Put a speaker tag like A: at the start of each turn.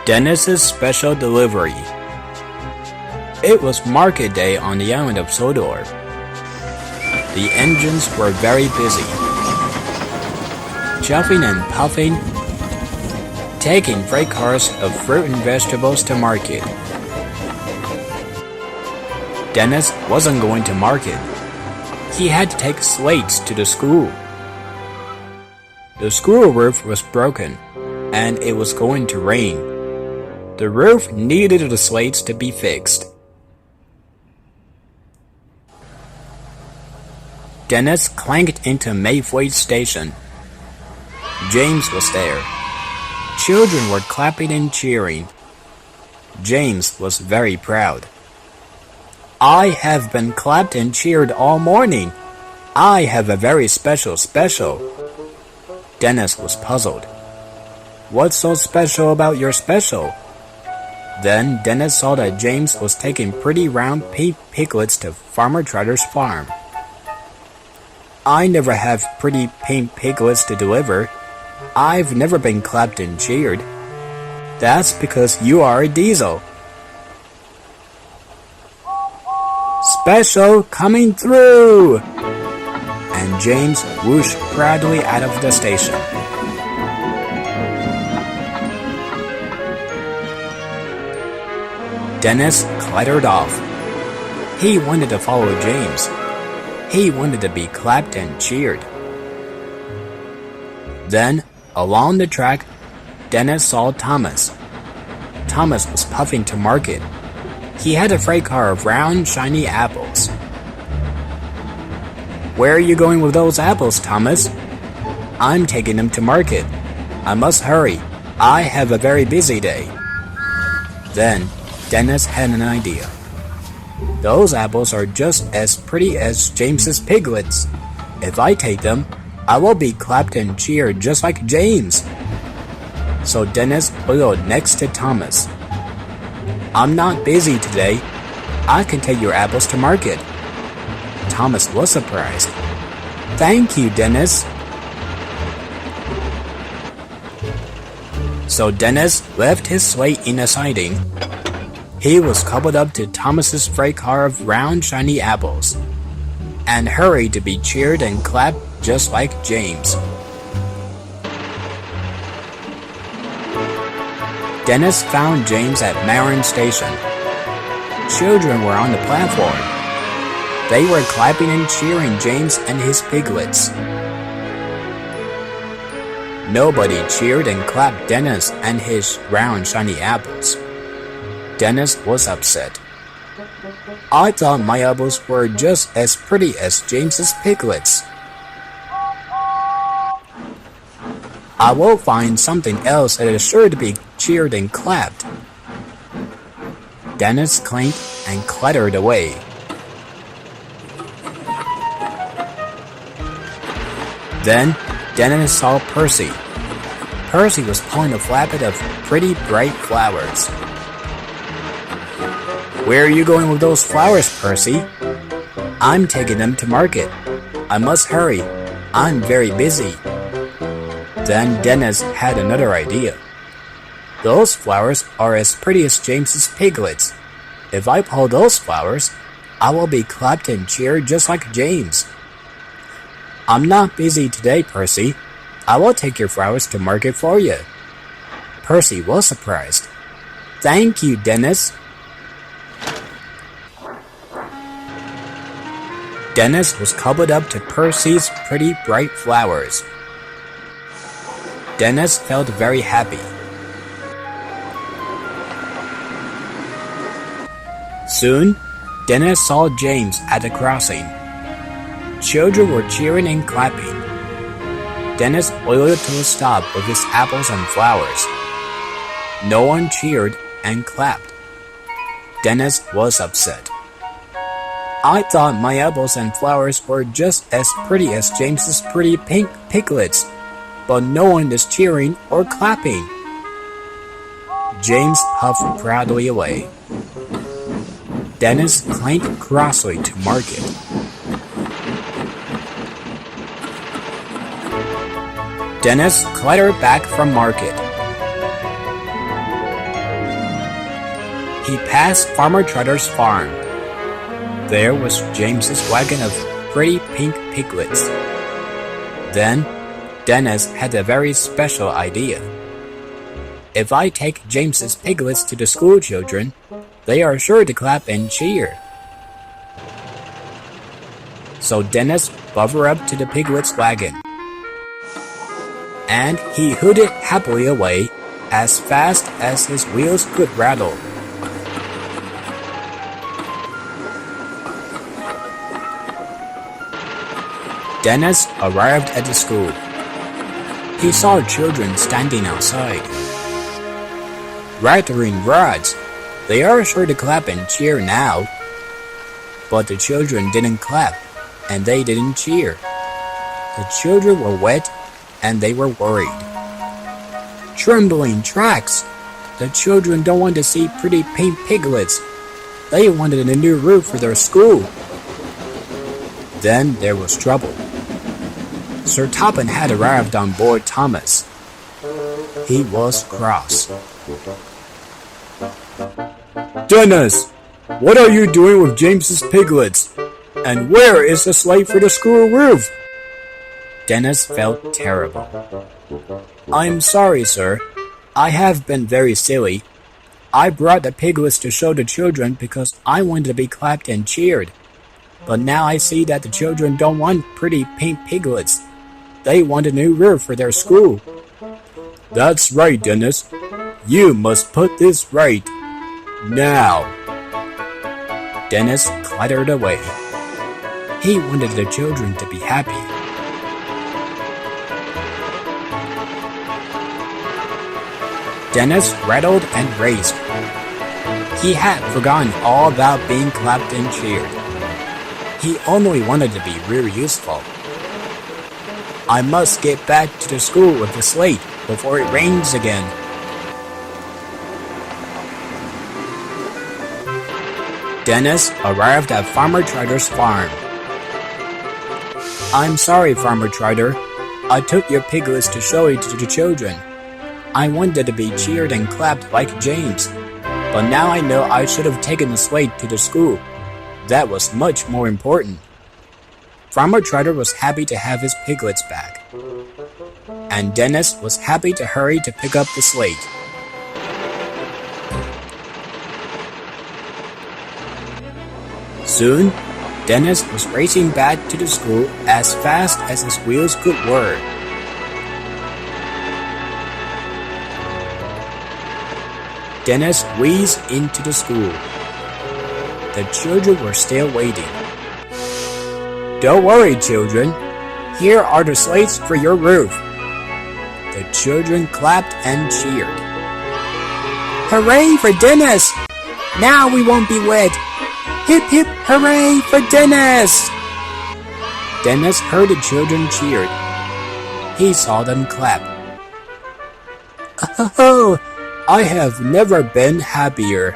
A: Dennis's special delivery. It was market day on the island of Sodor. The engines were very busy, chuffing and puffing, taking freight cars of fruit and vegetables to market. Dennis wasn't going to market. He had to take slates to the school. The school roof was broken, and it was going to rain. The roof needed the slates to be fixed. Dennis clanked into Mayfleet Station. James was there. Children were clapping and cheering. James was very proud. I have been clapped and cheered all morning. I have a very special. Dennis was puzzled. What's so special about your special? Then Dennis saw that James was taking pretty round pink piglets to Farmer Trotter's farm. I never have pretty pink piglets to deliver. I've never been clapped and cheered. That's because you are a diesel. Special coming through! And James whooshed proudly out of the station. Dennis clattered off. He wanted to follow James. He wanted to be clapped and cheered. Then, along the track, Dennis saw Thomas. Thomas was puffing to market. He had a freight car of round, shiny apples. Where are you going with those apples, Thomas? I'm taking them to market. I must hurry. I have a very busy day. Then, Dennis had an idea. Those apples are just as pretty as James's piglets. If I take them, I will be clapped and cheered just like James. So Dennis wheeled next to Thomas. I'm not busy today. I can take your apples to market. Thomas was surprised. Thank you, Dennis. So Dennis left his slate in a siding. He was coupled up to Thomas's freight car of round, shiny apples, and hurried to be cheered and clapped just like James. Dennis found James at Marin Station. Children were on the platform. They were clapping and cheering James and his piglets. Nobody cheered and clapped Dennis and his round, shiny apples. Dennis was upset. I thought my apples were just as pretty as James's piglets. I will find something else that is sure to be cheered and clapped. Dennis clanked and clattered away. Then Dennis saw Percy. Percy was pulling a flatbed of pretty bright flowers. Where are you going with those flowers, Percy? I'm taking them to market. I must hurry. I'm very busy. Then Dennis had another idea. Those flowers are as pretty as James's piglets. If I pull those flowers, I will be clapped and cheered just like James. I'm not busy today, Percy. I will take your flowers to market for you. Percy was surprised. Thank you, Dennis. Dennis was coupled up to Percy's pretty bright flowers. Dennis felt very happy. Soon, Dennis saw James at the crossing. Children were cheering and clapping. Dennis oiled to a stop with his apples and flowers. No one cheered and clapped. Dennis was upset. I thought my apples and flowers were just as pretty as James's pretty pink piglets, but no one is cheering or clapping. James huffed proudly away. Dennis clanked crossly to market. Dennis clattered back from market. He passed Farmer Trotter's farm. There was James's wagon of pretty pink piglets. Then, Dennis had a very special idea. If I take James's piglets to the school children, they are sure to clap and cheer. So Dennis buffered up to the piglets' wagon, and he hooted happily away as fast as his wheels could rattle. Dennis arrived at the school. He saw children standing outside. Rattling rods, they are sure to clap and cheer now. But the children didn't clap, and they didn't cheer. The children were wet, and they were worried. Trembling tracks! The children don't want to see pretty pink piglets. They wanted a new roof for their school. Then there was trouble. Sir Topham had arrived on board Thomas. He was cross. Dennis, what are you doing with James's piglets? And where is the slate for the school roof? Dennis felt terrible. I'm sorry, sir. I have been very silly. I brought the piglets to show the children because I wanted to be clapped and cheered. But now I see that the children don't want pretty pink piglets. They want a new roof for their school. That's right, Dennis. You must put this right. Now. Dennis clattered away. He wanted the children to be happy. Dennis rattled and raced. He had forgotten all about being clapped and cheered. He only wanted to be really useful. I must get back to the school with the slate before it rains again. Dennis arrived at Farmer Trotter's farm. I'm sorry, Farmer Trotter. I took your piglets to show it to the children. I wanted to be cheered and clapped like James, but now I know I should have taken the slate to the school. That was much more important. Farmer Trotter was happy to have his piglets back, and Dennis was happy to hurry to pick up the slate. Soon, Dennis was racing back to the school as fast as his wheels could whir. Dennis wheezed into the school. The children were still waiting. Don't worry, children. Here are the slates for your roof. The children clapped and cheered. Hooray for Dennis! Now we won't be wet. Hip hip hooray for Dennis! Dennis heard the children cheered. He saw them clap. Oh, I have never been happier.